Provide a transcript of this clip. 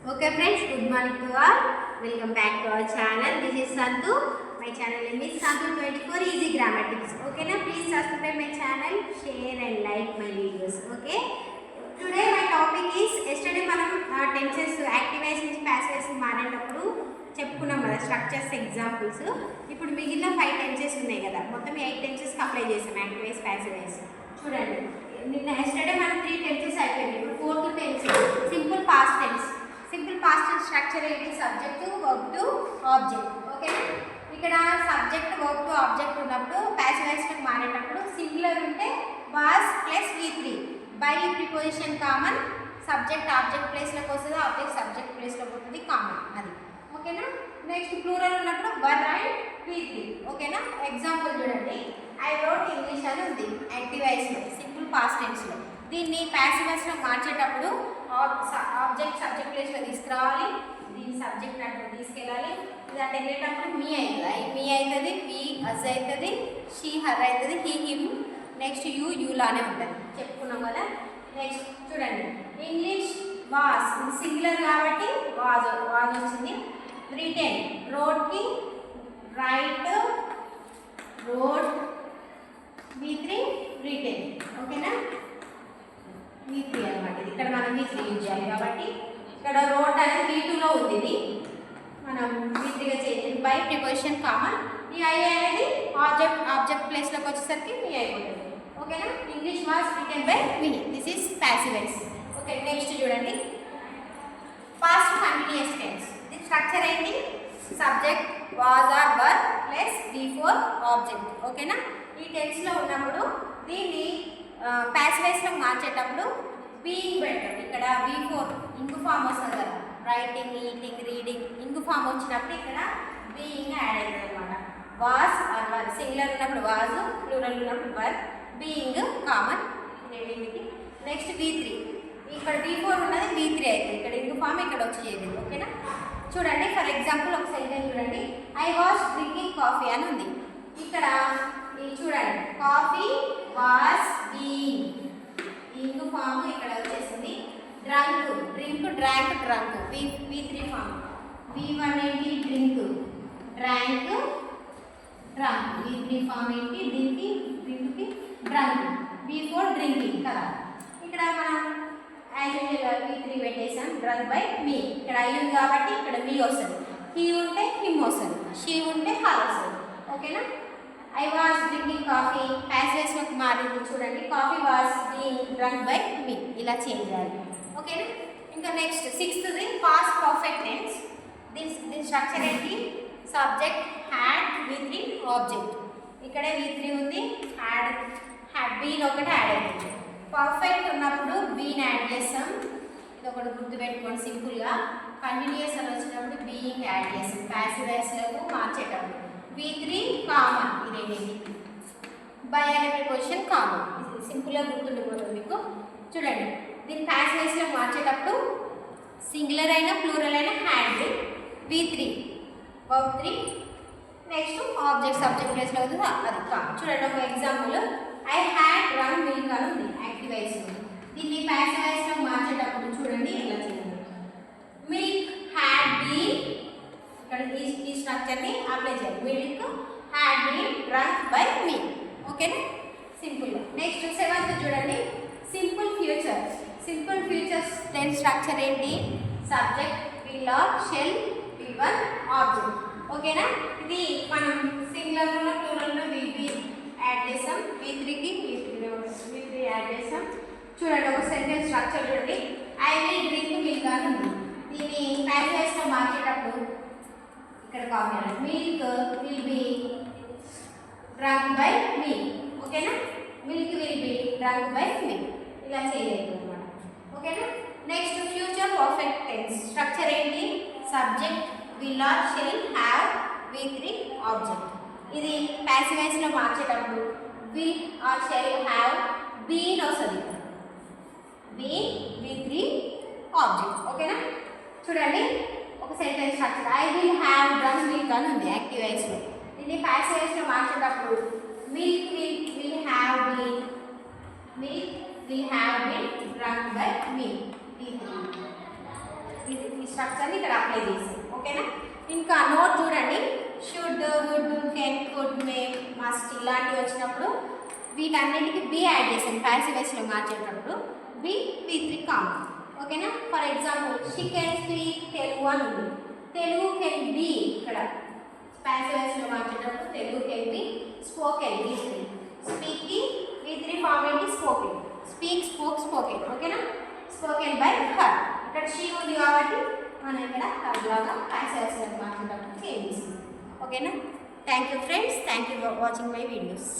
Okay friends, good morning to all. Welcome back to our channel. This is Santu. My channel name is Santu24 Easy Grammar Tips. Okay na? Please subscribe my channel, share and like my videos. Okay. Today my topic is yesterday మనం tenses active voice నుంచి passive voice మారేటప్పుడు చెప్పుకున్నాం కదా structures examples. ఇప్పుడు మిగిలిన 5 tenses ఉన్నాయి కదా, మొత్తం 8 tenses కి అప్లై చేసాం యాక్టివ్ వాయిస్ పాసివ్ వాయిస్. చూడండి, నిన్న yesterday మనం 3 టెన్సెస్ అయిపోయింది. ఇప్పుడు 4th tense simple past tense. Simple past tense structure ఏంటి? Subject, verb to object. ఓకేనా? ఇక్కడ సబ్జెక్ట్, వర్బ్ టు ఆబ్జెక్ట్ ఉన్నప్పుడు పాసివ్ వాయిస్ కి మారేటప్పుడు సింగులర్ ఉంటే was plus v3 by preposition common, subject object place లోకి వస్తుంది, ఆబ్జెక్ట్ సబ్జెక్ట్ ప్లేస్ లోకి పోతుంది, కామన్. అది ఓకేనా? నెక్స్ట్ ప్లూరల్ ఉన్నప్పుడు వర్ అండ్ v3. ఓకేనా? ఎగ్జాంపుల్ చూడండి, ఐ రోట్ ఇంగ్లీష్ అని ఉంది యాక్టివ్ వాయిస్ లో, సింపుల్ పాస్ట్ టెన్స్ లో. దీన్ని పాసివ్ వాయిస్ లో మార్చేటప్పుడు ఆబ్జెక్ట్ సబ్జెక్ట్ ప్లేస్ లో తీసుకురావాలి, దీన్ని సబ్జెక్ట్ అంటే తీసుకెళ్ళాలి. ఇది అంటే వెళ్ళేటప్పుడు మీ అవుతుంది, మీ అవుతుంది, వి అజ్ అవుతుంది, షీ హర్ అవుతుంది, హీ హిమ్, నెక్స్ట్ యూ యూలానే ఉంటుంది, చెప్పుకున్నాం కదా. నెక్స్ట్ చూడండి, ఇంగ్లీష్ వాస్ సింగులర్ కాబట్టి వాజ్ వచ్చింది. రిటెన్ రోడ్కి రైట్, రోడ్ v3 రిటెన్. ఓకేనా? v3 అనమాట. ఇక్కడ మనం v3 యూజ్ చేయాలి కాబట్టి ఇక్కడ రోడ్ అనేది v2లో ఉంది, ఇది మనం v3గా చేయాలి బై ప్రిపోజిషన్ కామన్. ఈ ఐ అనేది ఆబ్జెక్ట్ ప్లేస్లోకి వచ్చేసరికి మీ అయిపోతుంది. ఓకేనా? English was written by me. This is passive voice. Okay, next చూడండి, పాస్ట్ కంటిన్యూస్ టెన్స్. దీని స్ట్రక్చర్ ఏంటి? Subject was or were plus before object. ఓకేనా? ఈ టెన్స్లో ఉన్నప్పుడు దీన్ని పాసివ్ వాయిస్లో మార్చేటప్పుడు బీయింగ్ పెడతాం. ఇక్కడ బిఫోర్ ఇంగు ఫామ్ వస్తుంది కదా, రైటింగ్, ఈటింగ్, రీడింగ్, ఇంగు ఫామ్ వచ్చినప్పుడు ఇక్కడ బీయింగ్ యాడ్ అవుతుంది అనమాట. వాజ్ ఆర్ వర్, సింగులర్ ఉన్నప్పుడు వాజ్, ప్లూరల్ ఉన్నప్పుడు వర్, బీయింగ్ కామన్ రెండింటికి. నెక్స్ట్ v3, ఇక్కడ v4 ఉన్నది v3 అవుతుంది, ఇక్కడ ఇంగు ఫామ్ ఇక్కడ వచ్చేది. ఓకేనా? చూడండి, ఫర్ ఎగ్జాంపుల్ ఒక సెంటెన్స్ చూడండి, ఐ వాస్ డ్రింకింగ్ కాఫీ అని ఉంది. ఇక్కడ ఇది చూడండి, coffee was being, ing form ఇక్కడ వచ్చేసింది. Drunk, drink, drank, drunk, v3 form. v1 ఏంటి? Drink, drank, drunk. v3 form ఏంటి? డ్రింక్కి డ్రంక్. v4 డ్రింకింగ్ కదా. ఇక్కడ మనం యాజ్ యూజువల్ v3 పెట్టేసాం, డ్రంక్ బై మీ. ఇక్కడ ఐ ఉంది కాబట్టి ఇక్కడ మీ వస్తుంది, హీ ఉంటే హిమ్ వస్తుంది, షీ ఉంటే హర్ వస్తుంది. ఓకేనా? I was drinking coffee passive వాయిస్లోకి మారింది. చూడండి, coffee was being drunk by me, ఇలా చేంజ్ చేయాలి. ఓకేనా? ఇంకా next 6th past perfect tense. దీని స్ట్రక్చర్ ఏంటి? Subject had v3 object. ఇక్కడే v3 ఉంది, హ్యాడ్ బీన్ ఒకటి యాడ్ అవుతుంది. పర్ఫెక్ట్ ఉన్నప్పుడు బీన్ యాడ్ చేస్తాం, ఇది ఒకటి గుర్తుపెట్టుకోండి సింపుల్గా. కంటిన్యూస్ అని వచ్చినప్పుడు బీయింగ్ యాడ్ చేస్తాం పాసివ్ వాయిస్లకు మార్చేటప్పుడు. v3 కామన్, ఇదేంటి బై అనే ప్రిపోజిషన్ కామన్, సింపుల్గా గుర్తుండిపోతుంది మీకు. చూడండి, దీన్ని పాసివ్ వాయిస్లో మార్చేటప్పుడు సింగులర్ అయినా ప్లూరల్ అయినా had, v3 verb 3, next object subject ప్లేస్లో అవుతుంది, అది కామన్. చూడండి, ఒక example, I had run milk అని ఉంది యాక్టివ్ వాయిస్. దీన్ని పాసివ్ వాయిస్లో మార్చేటప్పుడు చూడండి ఎలా చేయాలి. మిల్క్ హ్యాడ్ బీన్, ఇక్కడ ఈ స్ట్రక్చర్ని అప్లై చేయాలి. Milk had been drunk by me. ఓకేనా? సింపుల్గా. నెక్స్ట్ 7th చూడండి, simple futures. Simple futures tense structure ఏంటి? Subject will or shall, v1 object. ఓకేనా? ఇది మనం సింగులర్లో ప్లూరల్లో v3 యాడ్ చేసాం, v3కి v3 యాడ్ చేసాం. చూడండి, ఒక సెంటెన్స్ స్ట్రక్చర్ చూడండి, ఐ విల్ డ్రింక్ మిల్క్ అని ఉంది. దీన్ని పాసివ్ వాయిస్లో మార్చేటప్పుడు ఇక్కడ copy, milk will be drunk by me. ఓకేనా? Milk will be drunk by me, ఇలా చేయలేదు అనమాట. ఓకేనా? Next future perfect tense structure ఏంటి? Subject will or shall have v3 object. ఇది పాసివ్ వాయిస్లో మార్చేటప్పుడు will or shall have been వస్తుంది, బీన్ v3 ఆబ్జెక్ట్. ఓకేనా? చూడండి, ఒక sentence structure, I will have drunk milk అని ఉంది యాక్టివ్ వాయిస్లో. దీన్ని పాసివ్ వాయిస్లో మార్చేటప్పుడు milk will have been, milk will have been drunk by me, v3. స్ట్రక్చర్ని ఇక్కడ అప్లై చేసాం. ఓకేనా? ఇంకా నోట్ చూడండి. Should, would, can, could, may, must ఇలాంటివి వచ్చినప్పుడు వీటన్నిటికి బి యాడ్ చేసాను. ప్యాసివ్ వాయిస్లో మార్చేటప్పుడు V3 కామన్. ఓకేనా? For example she can speak Telugu అని ఉంది. తెలుగు కెన్ బి ఇక్కడ ప్యాసివ్ వాయిస్లో మార్చేటప్పుడు Telugu can be spoken V3. స్పీక్కి V3 ఫార్మ్ ఏంటి? స్పోకెన్. Speak, spoke, spoken. ఓకేనా? Spoken by her. ఇక్కడ షీ ఉంది కాబట్టి మనం ఇక్కడ హర్ లాగా ప్యాసివ్ వాయిస్లో మార్చేటప్పుడు చేంజ్ చేసింది. ఓకేనా? Thank you friends. Thank you for watching my videos.